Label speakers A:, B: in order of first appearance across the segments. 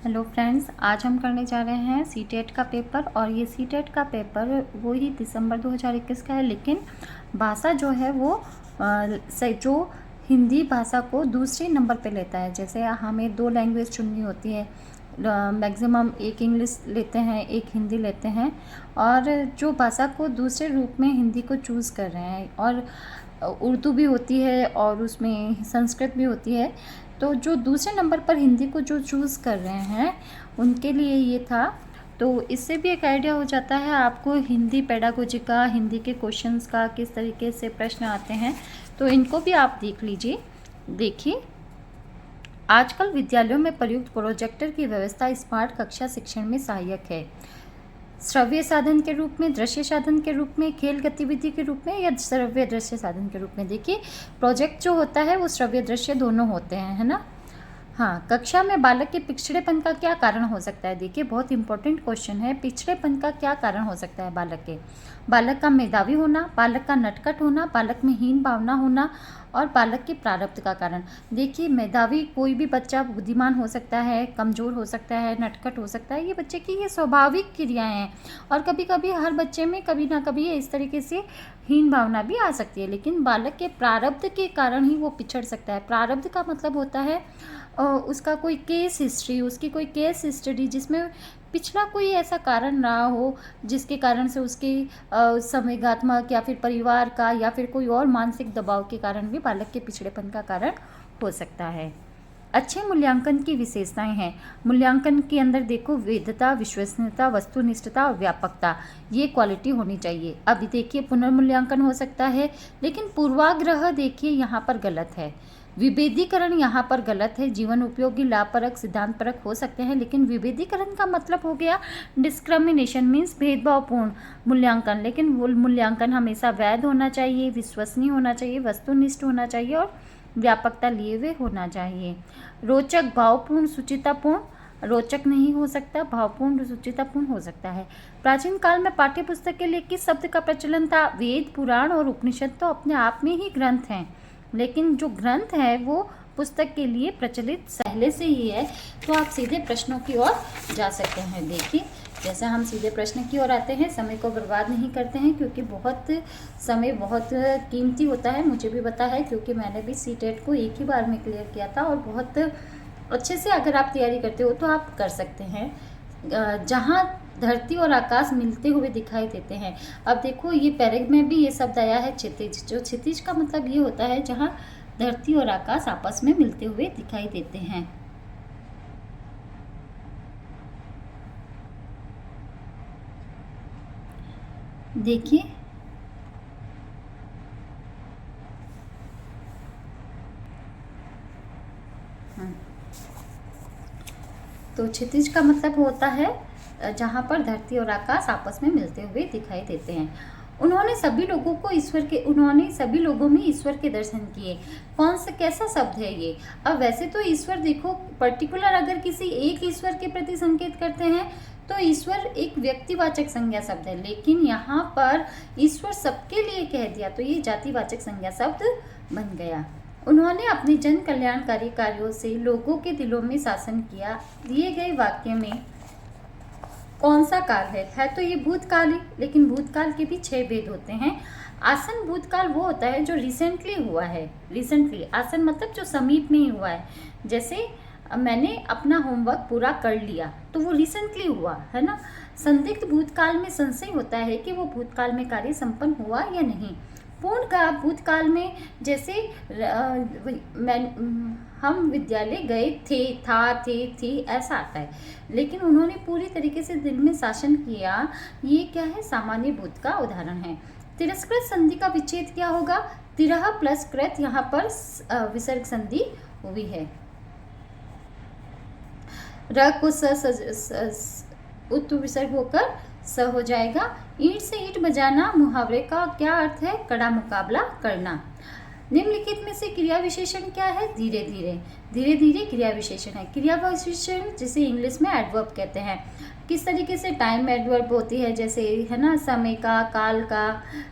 A: Hello friends, आज हम करने जा रहे हैं सीटेट का पेपर। और ये सीटेट का पेपर वो ही दिसंबर 2021 का है, लेकिन भाषा जो है वो जो हिंदी भाषा को दूसरे नंबर पे लेता है। जैसे हमें 2 लैंग्वेज चुननी होती है, मैक्सिमम एक इंग्लिश लेते हैं, एक हिंदी लेते हैं, और जो भाषा को दूसरे रूप में हिंदी को चूज़ कर रहे हैं। और उर्दू भी होती है और उसमें संस्कृत भी होती है। तो जो दूसरे नंबर पर हिंदी को जो चूज़ कर रहे हैं उनके लिए ये था। तो इससे भी एक आइडिया हो जाता है आपको हिंदी पेडागोजी का, हिंदी के क्वेश्चंस का किस तरीके से प्रश्न आते हैं। तो इनको भी आप देख लीजिए। देखिए, आजकल विद्यालयों में प्रयुक्त प्रोजेक्टर की व्यवस्था स्मार्ट कक्षा शिक्षण में सहायक है। श्रव्य साधन के रूप में, दृश्य साधन के रूप में, खेल गतिविधि के रूप में, या श्रव्य दृश्य साधन के रूप में। देखिए, प्रोजेक्ट जो होता है वो श्रव्य दृश्य दोनों होते हैं, है ना। हाँ, कक्षा में बालक के पिछड़ेपन का क्या कारण हो सकता है। देखिए, बहुत इंपॉर्टेंट क्वेश्चन है। पिछड़ेपन का क्या कारण हो सकता है बालक के। बालक का मेधावी होना, बालक का नटखट होना, बालक में हीन भावना होना, और बालक के प्रारब्ध का कारण। देखिए, मेधावी कोई भी बच्चा बुद्धिमान हो सकता है, कमज़ोर हो सकता है, नटखट हो सकता है। ये बच्चे की ये स्वाभाविक क्रियाएं हैं। और कभी कभी हर बच्चे में कभी ना कभी इस तरीके से हीन भावना भी आ सकती है, लेकिन बालक के प्रारब्ध के कारण ही वो पिछड़ सकता है। प्रारब्ध का मतलब होता है उसका कोई केस हिस्ट्री, उसकी कोई केस हिस्ट्री जिसमें पिछला कोई ऐसा कारण रहा हो जिसके कारण से उसके संवेगात्मक या फिर परिवार का या फिर कोई और मानसिक दबाव के कारण भी बालक के पिछड़ेपन का कारण हो सकता है। अच्छे मूल्यांकन की विशेषताएं हैं। मूल्यांकन के अंदर देखो, वैधता, विश्वसनीयता, वस्तुनिष्ठता और व्यापकता, ये क्वालिटी होनी चाहिए। अभी देखिए, पुनर्मूल्यांकन हो सकता है, लेकिन पूर्वाग्रह देखिए यहाँ पर गलत है। विभेदीकरण यहाँ पर गलत है। जीवन उपयोगी, लाभपरक, सिद्धांतपरक हो सकते हैं, लेकिन विभेदीकरण का मतलब हो गया डिस्क्रिमिनेशन, मीन्स भेदभावपूर्ण मूल्यांकन। लेकिन वो मूल्यांकन हमेशा वैध होना चाहिए, विश्वसनीय होना चाहिए, वस्तुनिष्ठ होना चाहिए और व्यापकता लिए हुए होना चाहिए। रोचक, भावपूर्ण, सुचितापूर्ण, रोचक नहीं हो सकता, भावपूर्ण, सुचितापूर्ण हो सकता है। प्राचीन काल में पाठ्य पुस्तक के लिए किस शब्द का प्रचलन था। वेद, पुराण और उपनिषद तो अपने आप में ही ग्रंथ हैं, लेकिन जो ग्रंथ है वो पुस्तक के लिए प्रचलित पहले से ही है। तो आप सीधे प्रश्नों की ओर जा सकते हैं। देखिए, जैसे हम सीधे प्रश्न की ओर आते हैं, समय को बर्बाद नहीं करते हैं, क्योंकि समय बहुत कीमती होता है। मुझे भी पता है, क्योंकि मैंने भी सीटेट को एक ही बार में क्लियर किया था। और बहुत अच्छे से अगर आप तैयारी करते हो तो आप कर सकते हैं। जहाँ धरती और आकाश मिलते हुए दिखाई देते हैं। अब देखो, ये पैरेग में भी ये शब्द आया है क्षितिज। जो क्षितिज का मतलब ये होता है जहाँ धरती और आकाश आपस में मिलते हुए दिखाई देते हैं। देखिए, तो क्षितिज का मतलब होता है जहाँ पर धरती और आकाश आपस में मिलते हुए दिखाई देते हैं। उन्होंने सभी लोगों में ईश्वर के दर्शन किए। कौन सा, कैसा शब्द है ये। अब वैसे तो ईश्वर देखो, पर्टिकुलर अगर किसी एक ईश्वर के प्रति संकेत करते हैं तो ईश्वर एक व्यक्तिवाचक संज्ञा शब्द है, लेकिन यहाँ पर ईश्वर सबके लिए कह दिया तो ये जातिवाचक संज्ञा शब्द बन गया। उन्होंने अपने जन कल्याणकारी कार्यों से लोगों के दिलों में शासन किया। दिए गए वाक्य में कौन सा काल है तो ये भूतकाल ही, लेकिन भूतकाल के भी 6 भेद होते हैं। आसन भूतकाल वो होता है जो रिसेंटली हुआ है। रिसेंटली, आसन मतलब जो समीप में ही हुआ है। जैसे मैंने अपना होमवर्क पूरा कर लिया तो वो रिसेंटली हुआ, है ना। संदिग्ध भूतकाल में संशय होता है कि वो भूतकाल में कार्य संपन्न हुआ या नहीं। पूर्ण का भूतकाल में, जैसे हम विद्यालय गए थे, था, थे, थी, ऐसा आता है। लेकिन उन्होंने पूरी तरीके से दिल में शासन किया, ये क्या है, सामान्य भूत का उदाहरण है। तिरस्कृत संधि का विच्छेद क्या होगा। तिरह प्लस कृत, यहाँ पर विसर्ग संधि हुई है। र को उत्तु विसर्ग होकर स हो जाएगा। ईंट से ईंट बजाना मुहावरे का क्या अर्थ है, कड़ा मुकाबला करना। निम्नलिखित में से क्रिया विशेषण क्या है, धीरे धीरे। धीरे धीरे क्रिया विशेषण है। क्रिया विशेषण जिसे इंग्लिश में एडवर्ब कहते हैं। किस तरीके से, टाइम एडवर्ब होती है, जैसे है ना, समय का, काल का,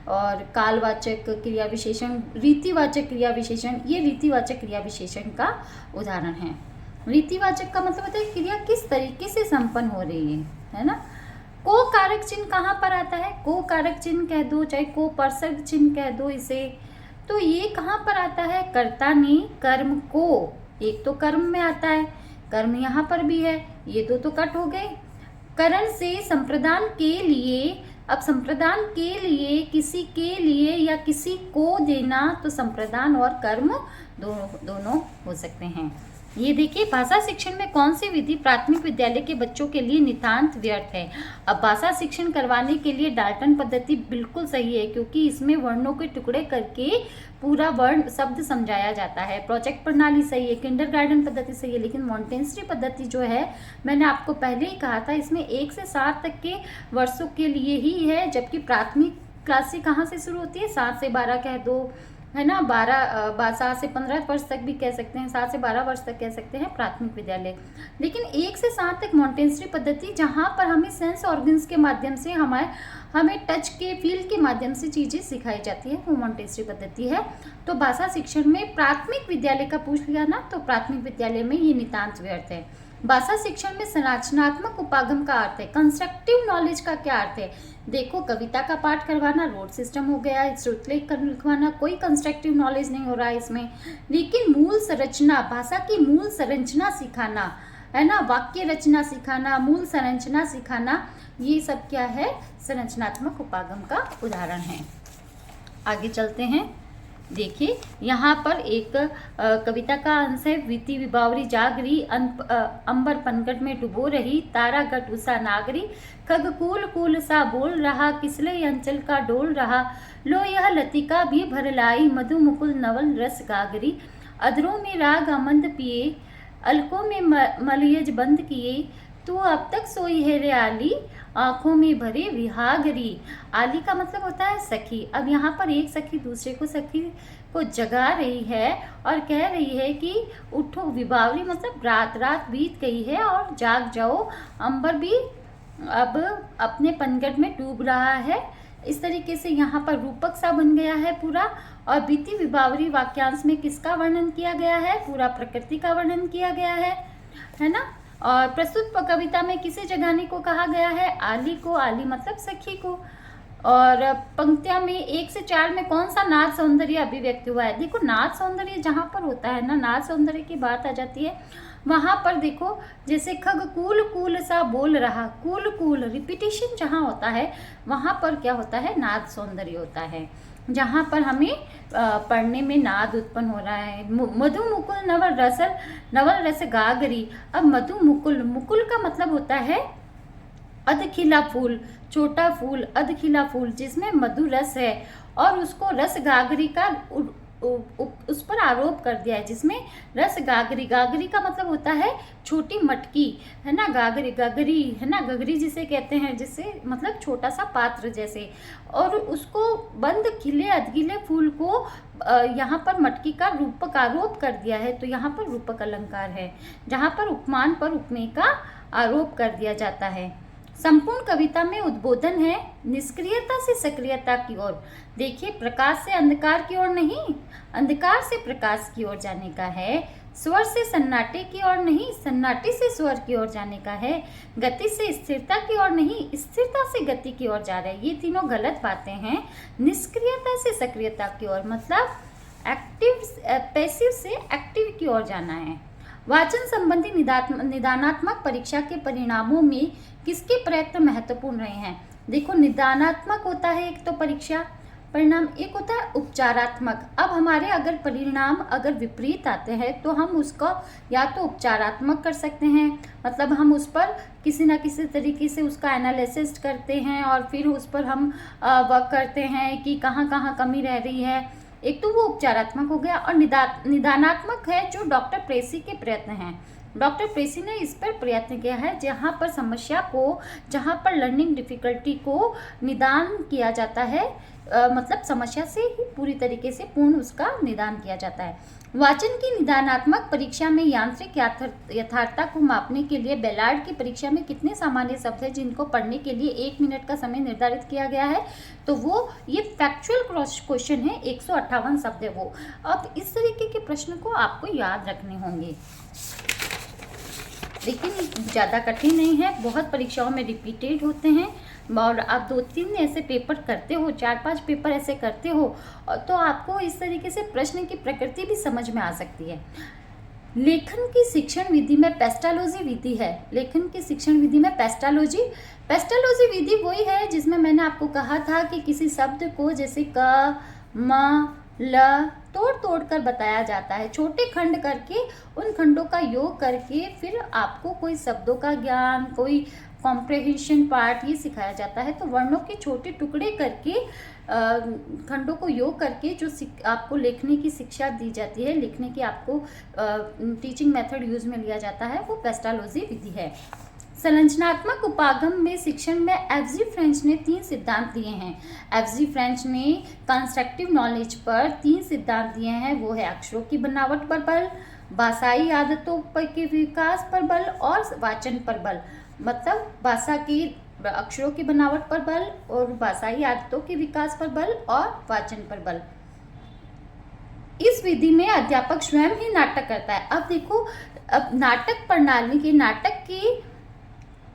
A: और कालवाचक क्रिया विशेषण, रीतिवाचक क्रिया विशेषण, ये रीतिवाचक क्रिया विशेषण का उदाहरण है। रीतिवाचक का मतलब होता है क्रिया किस तरीके से संपन्न हो रही है ना। को कारक चिन्ह कहाँ पर आता है, को कारक चिन्ह कह दो, चाहे को परसर्ग चिन्ह कह दो इसे, तो ये कहाँ पर आता है, कर्ता ने कर्म को, एक तो कर्म में आता है, कर्म यहाँ पर भी है, ये दो तो कट हो गए। करण से संप्रदान के लिए, अब संप्रदान के लिए, किसी के लिए या किसी को देना, तो संप्रदान और कर्म दोनों हो सकते हैं। ये देखिए, भाषा शिक्षण में कौन सी विधि प्राथमिक विद्यालय के बच्चों के लिए नितांत व्यर्थ है। अब भाषा शिक्षण करवाने के लिए डाल्टन पद्धति बिल्कुल सही है, क्योंकि इसमें वर्णों के टुकड़े करके पूरा वर्ण शब्द समझाया जाता है। प्रोजेक्ट प्रणाली सही है, किंडरगार्टन पद्धति सही है, लेकिन मॉन्टेसरी पद्धति जो है, मैंने आपको पहले ही कहा था, इसमें 1 से 7 तक के वर्षों के लिए ही है, जबकि प्राथमिक क्लास से कहाँ से शुरू होती है, 7 से 12 कह दो, है ना, 7 से 15 वर्ष तक भी कह सकते हैं, 7 से 12 वर्ष तक कह सकते हैं प्राथमिक विद्यालय। लेकिन 1 से 7 तक मॉन्टेसरी पद्धति, जहाँ पर हमें सेंस ऑर्गन्स के माध्यम से हमें टच के फील के माध्यम से चीज़ें सिखाई जाती है, वो मॉन्टेसरी पद्धति है। तो भाषा शिक्षण में प्राथमिक विद्यालय का पूछ लिया ना, तो प्राथमिक विद्यालय में ये नितांत व्यर्थ है। भाषा शिक्षण में संरचनात्मक उपागम का अर्थ है, कंस्ट्रक्टिव नॉलेज का क्या अर्थ है। देखो, कविता का पाठ करवाना रोड सिस्टम हो गया, श्रुतलेख लिखवाना, कोई कंस्ट्रक्टिव नॉलेज नहीं हो रहा है इसमें। लेकिन मूल संरचना, भाषा की मूल संरचना सिखाना, है ना, वाक्य रचना सिखाना, मूल संरचना सिखाना, ये सब क्या है, संरचनात्मक उपागम का उदाहरण है। आगे चलते हैं। देखिए, यहाँ पर एक कविता का अंश है। वीति विभावरी जागरी, अंबर पनघट में डुबो रही, तारा गट उषा नागरी, खग कूल कूल सा बोल रहा, किसले अंचल का डोल रहा, लो यह लतिका भी भर लाई, मधु मुकुल नवल रस गागरी, अधरों में राग आमंद पिए, अलकों में मलयज बंद किए, तू अब तक सोई है रे आली, आंखों में भरे विहागरी। आली का मतलब होता है सखी। अब यहाँ पर एक सखी दूसरे को सखी को जगा रही है और कह रही है कि उठो, विभावरी मतलब रात, रात बीत गई है और जाग जाओ, अंबर भी अब अपने पनघट में डूब रहा है। इस तरीके से यहाँ पर रूपक सा बन गया है पूरा। और बीती विभावरी वाक्यांश में किसका वर्णन किया गया है, पूरा प्रकृति का वर्णन किया गया है ना। और प्रस्तुत कविता में किसे जगाने को कहा गया है, आली को, आली मतलब सखी को। और पंक्तियां में 1 से 4 में कौन सा नाद सौंदर्य अभिव्यक्त हुआ है। देखो, नाद सौंदर्य जहाँ पर होता है ना, नाद सौंदर्य की बात आ जाती है, वहाँ पर देखो, जैसे खग कूल कूल सा बोल रहा, कूल कूल रिपीटेशन जहाँ होता है, वहाँ पर क्या होता है, नाद सौंदर्य होता है, जहाँ पर हमें पढ़ने में नाद उत्पन्न हो रहा है। मधु मुकुल नवल रस गागरी। अब मधु मुकुल, मुकुल का मतलब होता है अधखिला फूल, छोटा फूल, अधखिला फूल जिसमें मधु रस है, और उसको रस गागरी का उस पर आरोप कर दिया है, जिसमें रस गागरी, गागरी का मतलब होता है छोटी मटकी, है ना, गागरी, गगरी, है ना, गगरी जिसे कहते हैं, जिससे मतलब छोटा सा पात्र जैसे, और उसको बंद खिले अधखिले फूल को यहाँ पर मटकी का रूपक आरोप कर दिया है। तो यहाँ पर रूपक अलंकार है, जहाँ पर उपमान पर उपमेय का आरोप कर दिया जाता है। संपूर्ण कविता में उद्बोधन है निष्क्रियता से सक्रियता की ओर। देखिए, प्रकाश से अंधकार की ओर नहीं, अंधकार से प्रकाश की ओर जाने का है। स्वर से सन्नाटे की ओर नहीं, सन्नाटे से स्वर की ओर जाने का है। गति से स्थिरता की ओर नहीं, स्थिरता से गति की ओर जा रहा है। ये तीनों गलत बातें हैं। निष्क्रियता से सक्रियता की ओर मतलब पैसिव से एक्टिव की ओर जाना है। वाचन संबंधी निदानात्मक परीक्षा के परिणामों में किसके प्रयत्न महत्वपूर्ण रहे हैं। देखो, निदानात्मक होता है एक तो परीक्षा परिणाम, एक होता है उपचारात्मक। अब हमारे अगर परिणाम अगर विपरीत आते हैं तो हम उसको या तो उपचारात्मक कर सकते हैं, मतलब हम उस पर किसी न किसी तरीके से उसका एनालिसिस करते हैं और फिर उस पर हम वर्क करते हैं कि कहाँ कहाँ कमी रह रही है। एक तो वो उपचारात्मक हो गया, और निदानात्मक है जो डॉक्टर प्रेसी के प्रयत्न हैं। डॉक्टर प्रेसी ने इस पर प्रयत्न किया है जहाँ पर समस्या को, जहाँ पर लर्निंग डिफिकल्टी को निदान किया जाता है, मतलब समस्या से ही पूरी तरीके से पूर्ण उसका निदान किया जाता है। वाचन की निदानात्मक परीक्षा में यांत्रिक यथार्थता को मापने के लिए बेलार्ड की परीक्षा में कितने सामान्य शब्द हैं जिनको पढ़ने के लिए 1 मिनट का समय निर्धारित किया गया है। तो वो ये फैक्चुअल क्रॉस क्वेश्चन है, 158 शब्द है वो। अब इस तरीके के प्रश्न को आपको याद रखने होंगे। लेकिन ज़्यादा कठिन नहीं है, बहुत परीक्षाओं में रिपीटेड होते हैं। और आप 2-3 ऐसे पेपर करते हो, 4-5 पेपर ऐसे करते हो, तो आपको इस तरीके से प्रश्न की प्रकृति भी समझ में आ सकती है। लेखन की शिक्षण विधि में पेस्टालॉजी विधि है। लेखन की शिक्षण विधि में पेस्टालॉजी विधि वही है जिसमें मैंने आपको कहा था कि किसी शब्द को जैसे क, म, ल तोड़ तोड़ कर बताया जाता है, छोटे खंड करके उन खंडों का योग करके फिर आपको कोई शब्दों का ज्ञान, कोई कॉम्प्रिहेंशन पार्ट ये सिखाया जाता है। तो वर्णों के छोटे टुकड़े करके खंडों को योग करके जो आपको लिखने की शिक्षा दी जाती है, लिखने की आपको टीचिंग मेथड यूज में लिया जाता है, वो पेस्टालॉजी विधि है। संरचनात्मक उपागम में शिक्षण में एफ.जी. फ्रेंच ने 3 सिद्धांत दिए हैं। एफ.जी. फ्रेंच ने कंस्ट्रक्टिव नॉलेज पर 3 सिद्धांत दिए हैं, वो है अक्षरों की बनावट पर बल, भाषाई आदतों पर के विकास पर बल और वाचन पर बल। मतलब भाषा की अक्षरों की बनावट पर बल और भाषाई आदतों के विकास पर बल और वाचन पर बल। इस विधि में अध्यापक स्वयं ही नाटक करता है। अब देखो, अब नाटक प्रणाली की, नाटक की,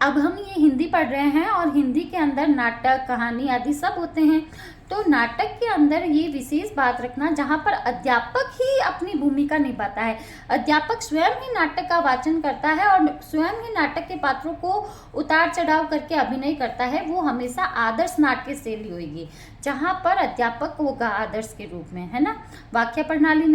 A: अब हम ये हिंदी पढ़ रहे हैं और हिंदी के अंदर नाटक, कहानी आदि सब होते हैं। तो नाटक के अंदर ये विशेष बात रखना जहाँ पर अध्यापक ही अपनी भूमिका निभाता है, अध्यापक स्वयं ही नाटक का वाचन करता है और स्वयं ही नाटक के पात्रों को उतार चढ़ाव करके अभिनय करता है, वो हमेशा आदर्श नाट्य शैली होगी जहाँ पर अध्यापक होगा आदर्श के रूप में, है ना। व्याख्या प्रणाली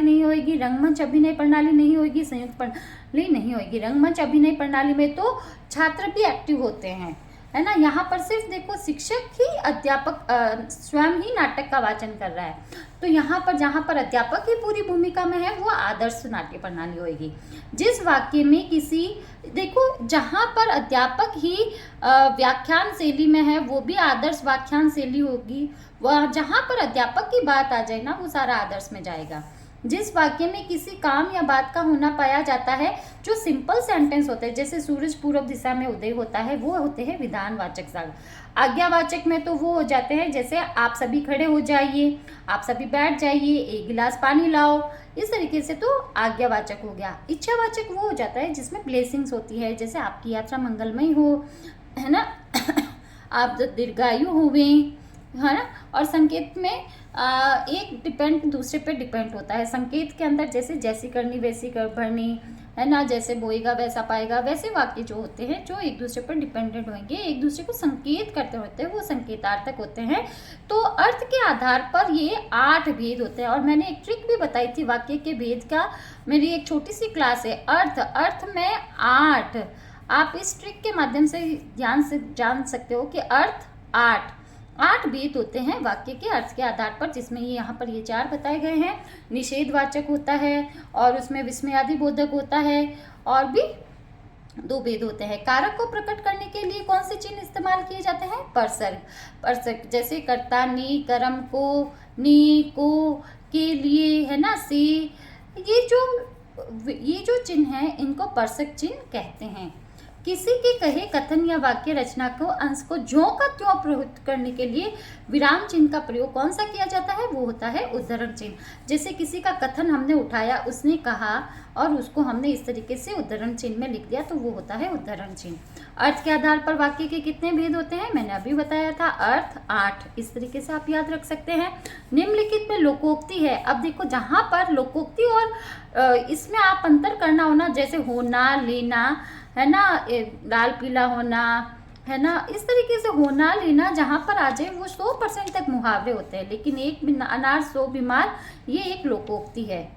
A: नहीं होगी, रंगमंच अभिनय प्रणाली नहीं होगी, संयुक्त प्रणाली नहीं होगी। रंगमंच अभिनय प्रणाली में तो छात्र भी एक्टिव होते हैं, है ना। यहाँ पर सिर्फ देखो शिक्षक ही अध्यापक स्वयं ही नाटक का वाचन कर रहा है। तो यहाँ पर जहाँ पर अध्यापक ही पूरी भूमिका में है वो आदर्श नाट्य प्रणाली होगी। जिस वाक्य में किसी, देखो जहाँ पर अध्यापक ही व्याख्यान शैली में है वो भी आदर्श व्याख्यान शैली होगी। वह जहाँ पर अध्यापक की बात आ जाए ना वो सारा आदर्श में जाएगा। जिस वाक्य में किसी काम या बात का होना पाया जाता है, जो सिंपल सेंटेंस होते हैं, जैसे सूरज पूर्व दिशा में उदय होता है, वो होते हैं विधानवाचक शब्द। आज्ञावाचक में तो वो हो जाते हैं जैसे आप सभी खड़े हो जाइए, आप सभी बैठ जाइए, एक गिलास पानी लाओ, इस तरीके से तो आज्ञावाचक हो गया। इच्छावाचक वो हो जाता है जिसमें ब्लेसिंग्स होती है, जैसे आपकी यात्रा मंगलमय हो, है ना, आप दीर्घायु हुए, है ना। और संकेत में एक डिपेंड दूसरे पे डिपेंड होता है। संकेत के अंदर जैसे जैसी करनी वैसी कर भरनी, है ना, जैसे बोएगा वैसा पाएगा, वैसे वाक्य जो होते हैं जो एक दूसरे पर डिपेंडेंट होंगे, एक दूसरे को संकेत करते होते हैं, वो संकेतार्थक होते हैं। तो अर्थ के आधार पर ये 8 भेद होते हैं। और मैंने एक ट्रिक भी बताई थी वाक्य के भेद का, मेरी एक छोटी सी क्लास है अर्थ में 8। आप इस ट्रिक के माध्यम से ध्यान से जान सकते हो कि अर्थ 8 भेद होते हैं वाक्य के अर्थ के आधार पर, जिसमें ये यहाँ पर ये 4 बताए गए हैं। निषेधवाचक होता है और उसमें विस्मयादि बोधक होता है, और भी 2 भेद होते हैं। कारक को प्रकट करने के लिए कौन से चिन्ह इस्तेमाल किए जाते हैं? परसर्ग, जैसे कर्ता, नी, कर्म को, नी, को, के लिए, है ना, से, ये जो चिन्ह हैं इनको परसर्ग चिन्ह कहते हैं। किसी के कहे कथन या वाक्य रचना को अंश को ज्यों का त्यों प्रयुक्त करने के लिए विराम चिन्ह का प्रयोग कौन सा किया जाता है? वो होता है उद्धरण चिन्ह। जैसे किसी का कथन हमने उठाया, उसने कहा और उसको हमने इस तरीके से उद्धरण चिन्ह में लिख दिया, तो वो होता है उद्धरण चिन्ह। अर्थ के आधार पर वाक्य के कितने भेद होते हैं? मैंने अभी बताया था, अर्थ 8। इस तरीके से आप याद रख सकते हैं। निम्नलिखित में लोकोक्ति है। अब देखो जहाँ पर लोकोक्ति और इसमें आप अंतर करना होना, जैसे होना, लेना, है ना, लाल पीला होना, है ना, इस तरीके से होना लेना जहाँ पर आ जाए वो 100% तक मुहावरे होते हैं। लेकिन एक अनार 100 बीमार, ये एक लोकोक्ति है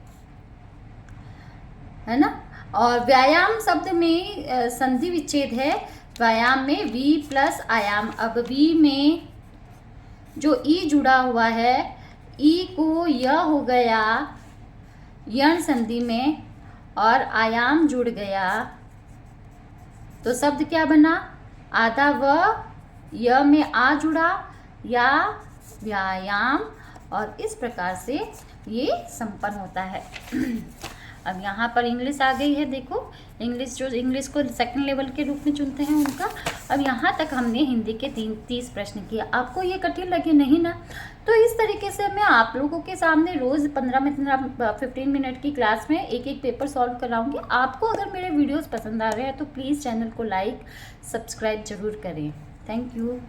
A: ना। और व्यायाम शब्द में संधि विच्छेद है। व्यायाम में वी प्लस आयाम। अब वी में जो ई जुड़ा हुआ है, ई को य हो गया यण संधि में और आयाम जुड़ गया, तो शब्द क्या बना? आधा व य में आ जुड़ा या व्यायाम, और इस प्रकार से ये संपन्न होता है। अब यहाँ पर इंग्लिश आ गई है, देखो इंग्लिश, जो इंग्लिश को सेकंड लेवल के रूप में चुनते हैं उनका। अब यहाँ तक हमने हिंदी के 30 प्रश्न किए। आपको ये कठिन लगे नहीं ना? तो इस तरीके से मैं आप लोगों के सामने रोज़ 15 मिनट की क्लास में एक एक पेपर सॉल्व कराऊंगी। आपको अगर मेरे वीडियोस पसंद आ रहे हैं तो प्लीज़ चैनल को लाइक सब्सक्राइब ज़रूर करें। Thank you.